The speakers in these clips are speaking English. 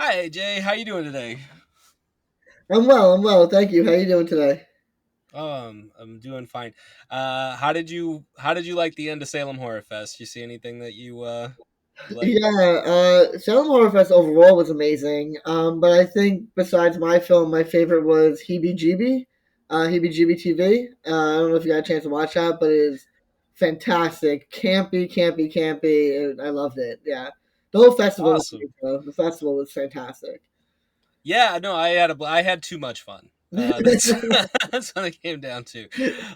Hi AJ, how you doing today? I'm well. I'm well. Thank you. How you doing today? I'm doing fine. How did you like the end of Salem Horror Fest? You see anything that you like? Yeah, Salem Horror Fest overall was amazing. But I think besides my film, my favorite was Heebie-Jeebie, Heebie-Jeebie TV. I don't know if you got a chance to watch that, but it is fantastic. Campy, campy, campy. And I loved it. Yeah. The whole festival was Awesome. great, though. The festival was fantastic. Yeah, no, I had too much fun. That's that's what it came down to.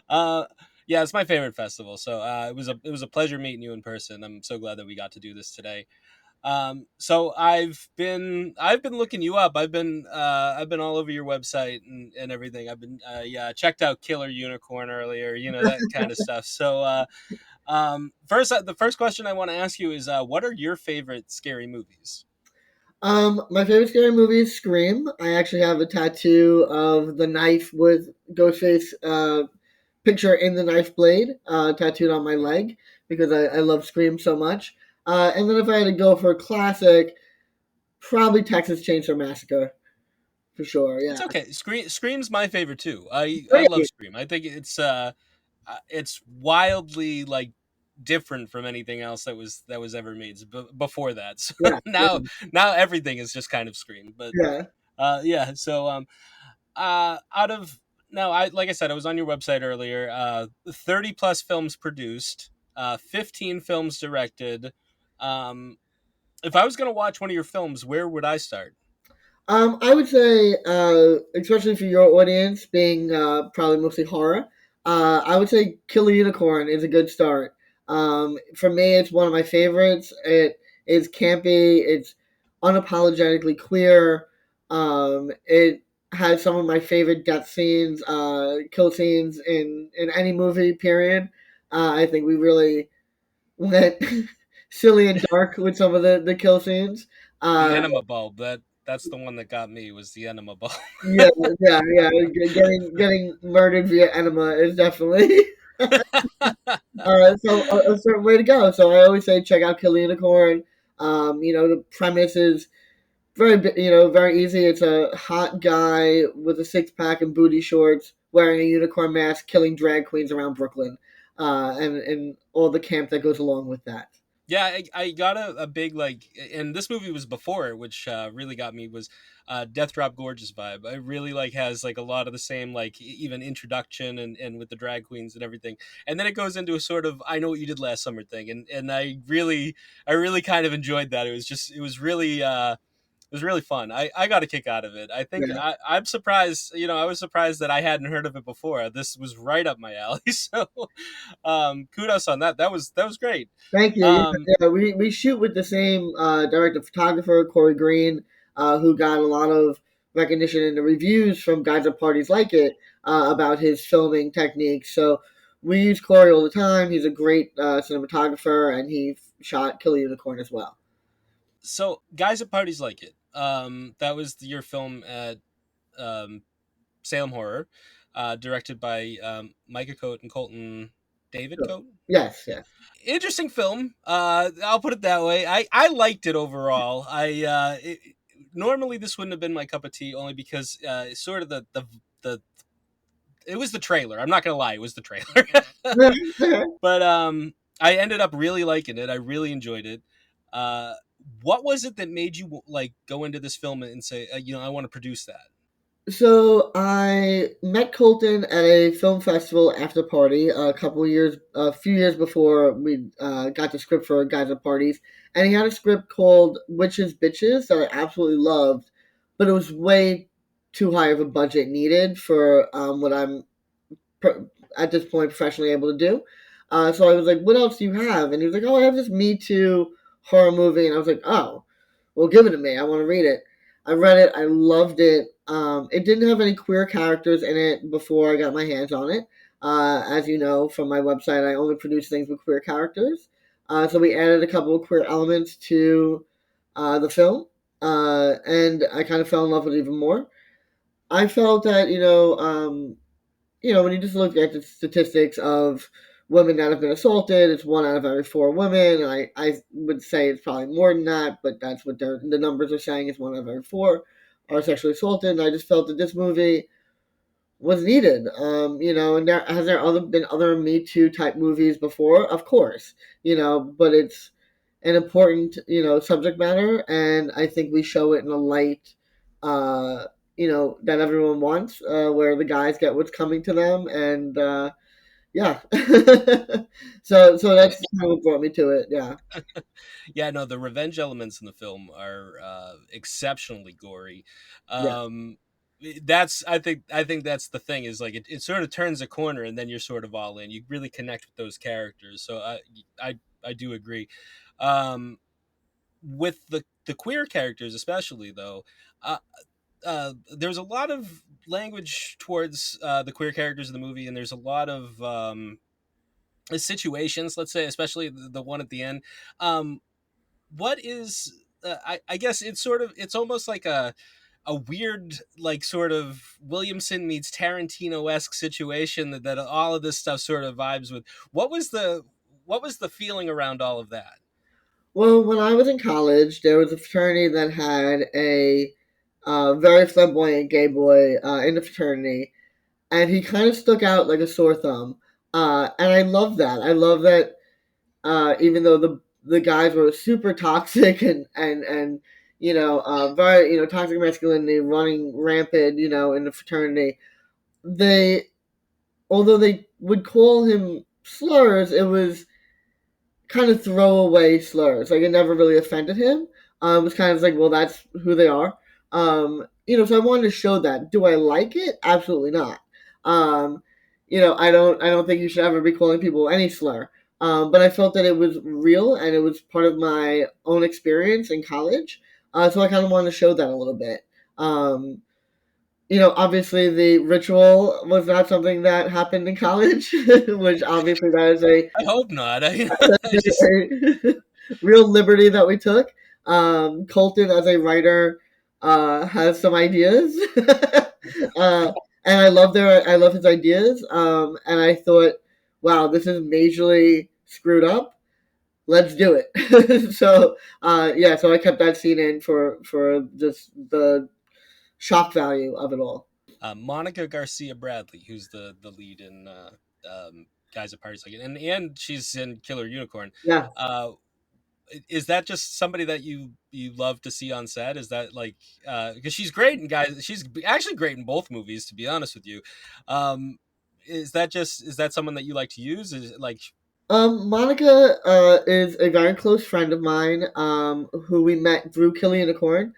Uh, yeah, it's my favorite festival. So it was a pleasure meeting you in person. I'm so glad that we got to do this today. So I've been looking you up. I've been all over your website and everything. I've been yeah, checked out Killer Unicorn earlier, that kind of stuff. So first the first question I want to ask you is what are your favorite scary movies? My favorite scary movie is Scream. I actually have a tattoo of the knife with Ghostface picture in the knife blade tattooed on my leg because I love Scream so much. And then if I had to go for a classic, probably Texas Chainsaw Massacre for sure. It's Yeah, okay. Scream's my favorite too. I love great. Scream. I think it's wildly like different from anything else that was ever made before that. So Yeah, now now everything is just kind of Scream. But yeah. yeah, so out of now I like I said, I was on your website earlier. 30 plus films produced, 15 films directed. Um, if I was gonna watch one of your films, where would I start? I would say, especially for your audience, being probably mostly horror, I would say Killer Unicorn is a good start. For me, it's one of my favorites. It is campy. It's unapologetically queer. It has some of my favorite death scenes, kill scenes in any movie. Period. I think we really went silly and dark with some of the kill scenes. The Uh, enema bulb. That's the one that got me was the enema bulb. Yeah, yeah. Getting murdered via enema is definitely a certain way to go. So I always say check out Kill Unicorn. The premise is very easy. It's a hot guy with a six pack and booty shorts, wearing a unicorn mask, killing drag queens around Brooklyn, and all the camp that goes along with that. Yeah, I got a big like, and this movie was before it, which really got me was Death Drop Gorgeous vibe. I really like has like a lot of the same like even introduction and with the drag queens and everything, and then it goes into a sort of I know what you did last summer thing, and I really kind of enjoyed that. It was really fun. I got a kick out of it. I think Yeah. I'm surprised. I was surprised that I hadn't heard of it before. This was right up my alley. So, kudos on that. That was great. Thank you. Um, Yeah, we shoot with the same director photographer, Corey Green, who got a lot of recognition in the reviews from guys at parties like it about his filming techniques. So we use Corey all the time. He's a great cinematographer, and he shot Killer Unicorn as well. so guys at parties like it. That was your film at um, Salem Horror, directed by Micah Coate and Colton David So, Coate. yes, Yeah, yes. interesting film. I'll put it that way. I liked it overall. Normally this wouldn't have been my cup of tea, only because it's sort of the it was the trailer. I'm not gonna lie, it was the trailer. But I ended up really liking it. I really enjoyed it. Uh, what was it that made you like go into this film and say, I want to produce that? So I met Colton at a film festival after party a few years before we got the script for Guys at Parties, and he had a script called Witches Bitches that I absolutely loved, but it was way too high of a budget needed for what I'm at this point professionally able to do. So I was like, "What else do you have?" And he was like, "Oh, I have this Me Too horror movie," and I was like, "Oh, well, give it to me. I want to read it." I read it. I loved it. It didn't have any queer characters in it before I got my hands on it. As you know from my website, I only produce things with queer characters. So we added a couple of queer elements to the film, and I kind of fell in love with it even more. I felt that when you just look at the statistics of women that have been assaulted. It's 1 out of every 4 women. And I would say it's probably more than that, but that's what the numbers are saying is 1 out of every 4 are sexually assaulted. And I just felt that this movie was needed. And there been other Me Too type movies before? Of course, but it's an important, subject matter, and I think we show it in a light, uh, that everyone wants, where the guys get what's coming to them, and yeah. So that's kind of what brought me to it. Yeah, Yeah, no, the revenge elements in the film are exceptionally gory. yeah. Um, that's I think that's the thing is like it sort of turns a corner and then you're sort of all in. You really connect with those characters. So I do agree. Um, with the queer characters especially though, uh, there's a lot of language towards the queer characters in the movie, and there's a lot of situations, let's say, especially the one at the end. Um, what is I guess it's almost like a weird like sort of Williamson meets Tarantino esque situation that all of this stuff sort of vibes with. What was the feeling around all of that? Well, when I was in college, there was a fraternity that had a very flamboyant gay boy in the fraternity, and he kind of stuck out like a sore thumb. And I love that. I love that even though the guys were super toxic and very toxic masculinity running rampant in the fraternity, they although they would call him slurs, it was kind of throwaway slurs. Like it never really offended him. It was kind of like, well, that's who they are. So I wanted to show that. Do I like it? Absolutely not. Um, I don't think you should ever be calling people any slur. But I felt that it was real and it was part of my own experience in college. So I kind of wanted to show that a little bit. Obviously the ritual was not something that happened in college, which obviously that is a I hope not. I just real liberty that we took. Colton, as a writer, has some ideas, and I love his ideas. And I thought, wow, this is majorly screwed up. Let's do it. So I kept that scene in for just the shock value of it all. Monica Garcia Bradley, who's the lead in Guys at Parties Like It, and she's in Killer Unicorn. Yeah. Uh, is that just somebody that you love to see on set? Is that like because she's great in Guys? She's actually great in both movies, to be honest with you. Um, is that someone that you like to use? Is it like Monica is a very close friend of mine who we met through Kill Unicorn.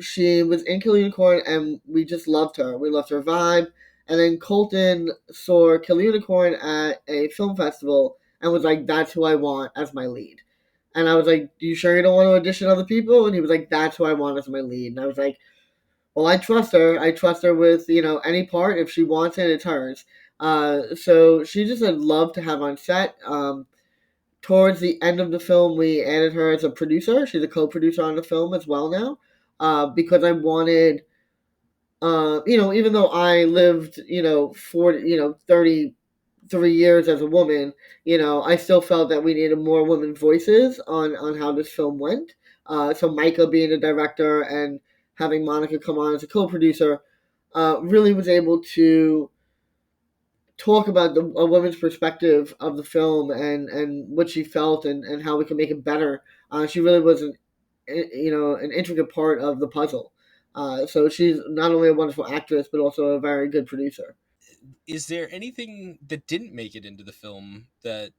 She was in Kill Unicorn and we just loved her. We loved her vibe. And then Colton saw Kill Unicorn at a film festival and was like, that's who I want as my lead. And I was like, you sure you don't want to audition other people? And he was like, that's who I want as my lead. And I was like, well, I trust her. I trust her with any part. If she wants it, it's hers. So she just had love to have on set. Towards the end of the film, we added her as a producer. She's a co-producer on the film as well now, because I wanted, even though I lived, 40, 33 years as a woman, I still felt that we needed more women voices on how this film went. So Micah being the director and having Monica come on as a co-producer really was able to talk about a woman's perspective of the film and what she felt and how we can make it better. She really was an intricate part of the puzzle. So she's not only a wonderful actress but also a very good producer. is there anything that didn't make it into the film that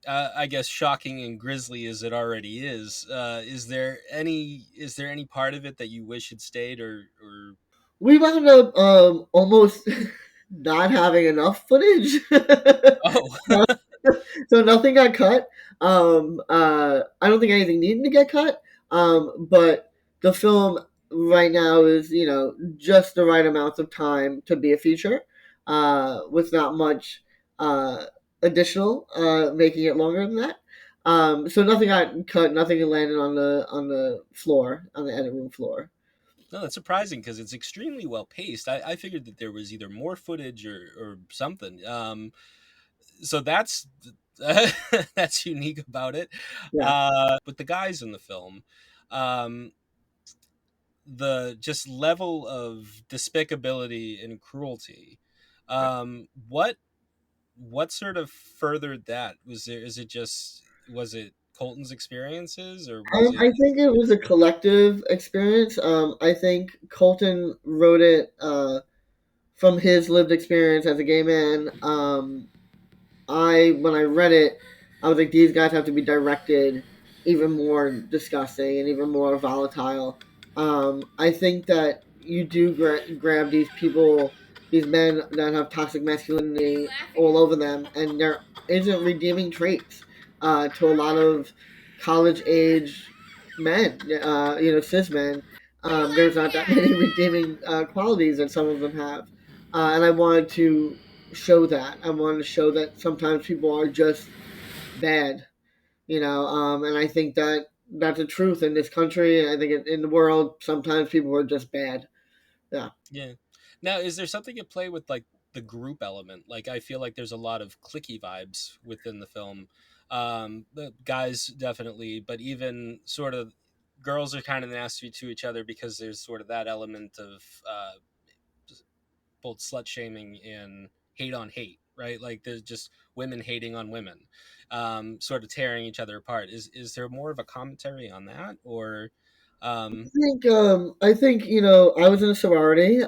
I guess shocking and grisly as it already is there any part of it that you wish had stayed or We wound up almost not having enough footage. oh So nothing got cut. I don't think anything needed to get cut. But the film right now is, just the right amount of time to be a feature, with not much uh, additional, making it longer than that. So nothing got cut. Nothing landed on the floor, on the edit room floor. no, that's surprising because it's extremely well paced. I figured that there was either more footage or something. so that's that's unique about it. Yeah. With the guys in the film, um, the just level of despicability and cruelty. What sort of furthered that? Was there? Is it just? Was it Colton's experiences, or was it? I think it was a collective experience. I think Colton wrote it from his lived experience as a gay man. When I read it, I was like, these guys have to be directed even more disgusting and even more volatile. I think that you do grab these people, these men that have toxic masculinity all over them, and there isn't redeeming traits to a lot of college age men, cis men. There's not that many redeeming qualities that some of them have, and I wanted to show that. I wanted to show that sometimes people are just bad, and I think that that's a truth in this country. And I think in the world, sometimes people are just bad. Yeah. Yeah. Now, is there something at play with like the group element? Like, I feel like there's a lot of clicky vibes within the film. The guys definitely, but even sort of girls are kind of nasty to each other because there's sort of that element of both slut shaming and hate on hate, right? Like, there's just women hating on women, sort of tearing each other apart. Is there more of a commentary on that, or? Um, I think I was in a sorority,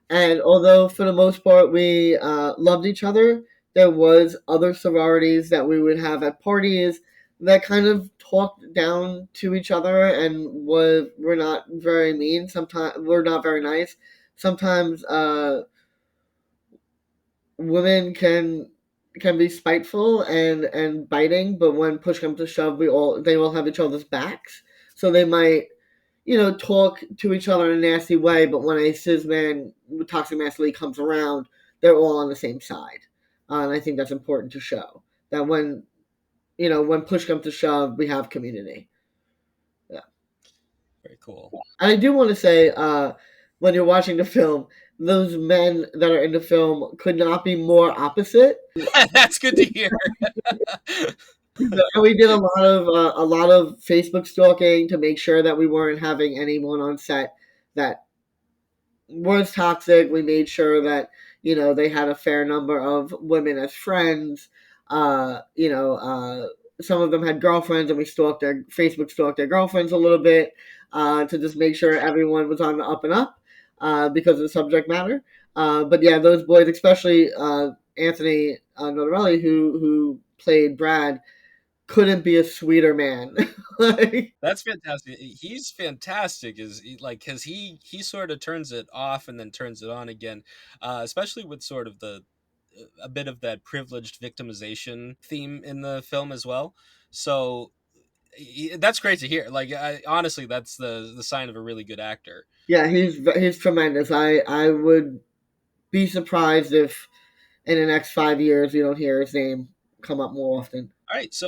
and although for the most part we loved each other, there was other sororities that we would have at parties that kind of talked down to each other and were not very mean. Sometimes were not very nice. Sometimes women can be spiteful and biting, but when push comes to shove, they all have each other's backs. So they might talk to each other in a nasty way, but when a cis man with toxic masculinity comes around, they're all on the same side. And I think that's important to show that when push comes to shove, we have community. Yeah. Very cool. And I do want to say, when you're watching the film, those men that are in the film could not be more opposite. That's good to hear. And we did a lot of Facebook stalking to make sure that we weren't having anyone on set that was toxic. We made sure that they had a fair number of women as friends. Some of them had girlfriends, and we stalked their girlfriends a little bit to just make sure everyone was on the up and up because of the subject matter. But yeah, those boys, especially Anthony Notarelli, who played Brad, couldn't be a sweeter man. Like, That's fantastic. He's fantastic. Like, because he sort of turns it off and then turns it on again, especially with sort of the a bit of that privileged victimization theme in the film as well. So that's great to hear. Like, honestly, that's the sign of a really good actor. yeah, he's tremendous. I would be surprised if in the next 5 years you don't hear his name come up more often. All right, so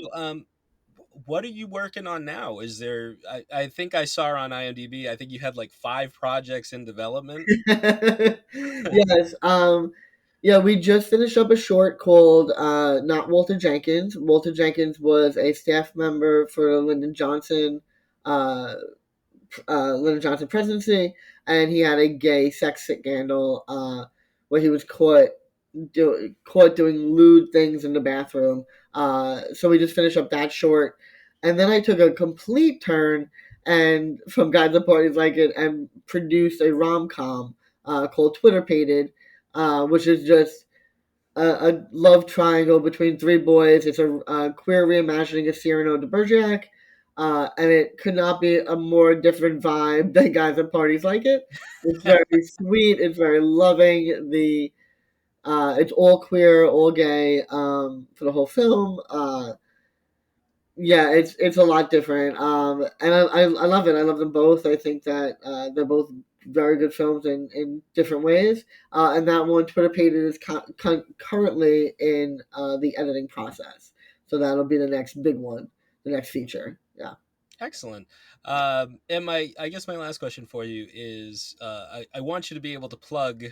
what are you working on now? Is there? I think I saw on IMDb. I think you had like 5 projects in development. Yes. Yeah, we just finished up a short called Not Walter Jenkins. Walter Jenkins was a staff member for the uh, Lyndon Johnson presidency, and he had a gay sex scandal where he was caught doing lewd things in the bathroom. So we just finished up that short, and then I took a complete turn and from Guys and Parties Like It and produced a rom com called Twitter Pated, which is just a love triangle between three boys. It's a queer reimagining of Cyrano de Bergerac, and it could not be a more different vibe than Guys and Parties Like It. It's very sweet. It's very loving. It's all queer, all gay for the whole film. Yeah, it's a lot different, and I love it. I love them both. I think that they're both very good films in different ways. And that one, Twitter Pated, is currently in the editing process, so that'll be the next big one, the next feature. Yeah. Excellent. And I guess my last question for you is, I want you to be able to plug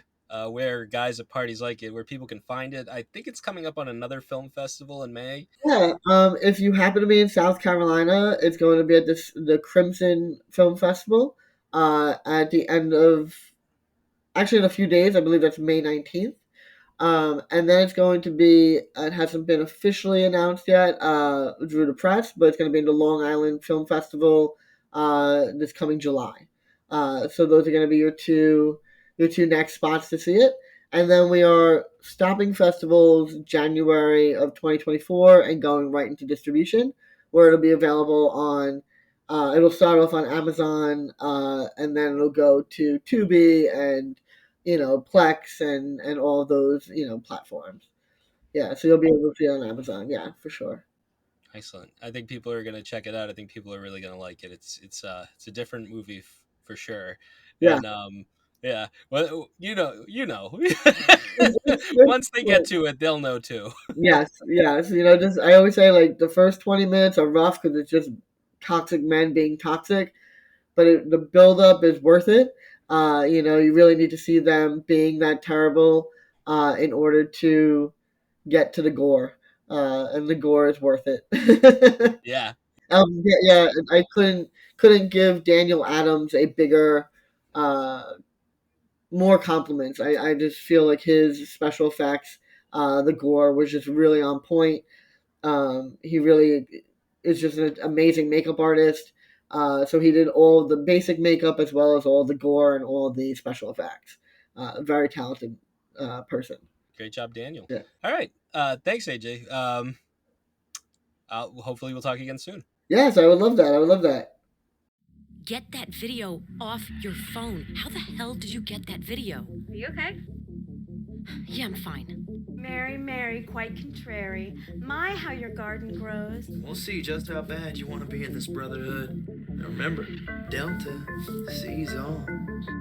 where guys at parties like it, where people can find it. I think it's coming up on another film festival in May. Yeah, if you happen to be in South Carolina, it's going to be at the Crimson Film Festival at the end of, actually in a few days. I believe that's May 19th. And then it's going to be, it hasn't been officially announced yet through the press, but it's going to be in the Long Island Film Festival this coming July. So those are going to be your two next spots to see it. And then we are stopping festivals January of 2024 and going right into distribution, where it'll be available on. It'll start off on Amazon, and then it'll go to Tubi and Plex and all those platforms. Yeah, so you'll be able to see it on Amazon. Yeah, for sure. Excellent. I think people are going to check it out. I think people are really going to like it. It's a different movie for sure. Yeah. And yeah, well, It's once they get to it, they'll know too. Yes, yes. Just I always say like the first 20 minutes are rough because it's just toxic men being toxic, but the build up is worth it. You really need to see them being that terrible in order to get to the gore, and the gore is worth it. Yeah. Yeah, I couldn't give Daniel Adams a bigger, uh, more compliments. I just feel like his special effects, the gore was just really on point. He really is just an amazing makeup artist. So he did all the basic makeup as well as all the gore and all the special effects. Very talented person. Great job, Daniel. Yeah. All right. Thanks, AJ. Hopefully we'll talk again soon. Yes, I would love that. I would love that. Get that video off your phone. How the hell did you get that video? Are you okay? Yeah, I'm fine. Mary, Mary, quite contrary. My, how your garden grows. We'll see just how bad you want to be in this brotherhood. And remember, Delta sees all.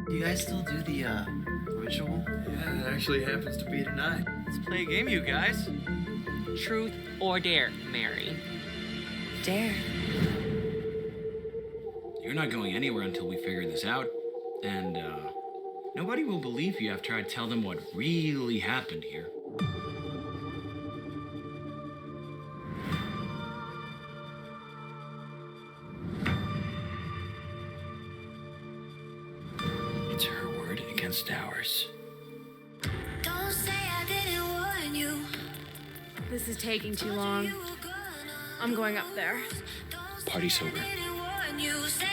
You guys still do the, ritual? Yeah, it actually happens to be tonight. Let's play a game, you guys. Truth or dare, Mary? Dare. You're not going anywhere until we figure this out. And, nobody will believe you after I tell them what really happened here. It's her word against ours. Don't say I didn't warn you. This is taking too long. I'm going up there. Party sober. Didn't warn you. Say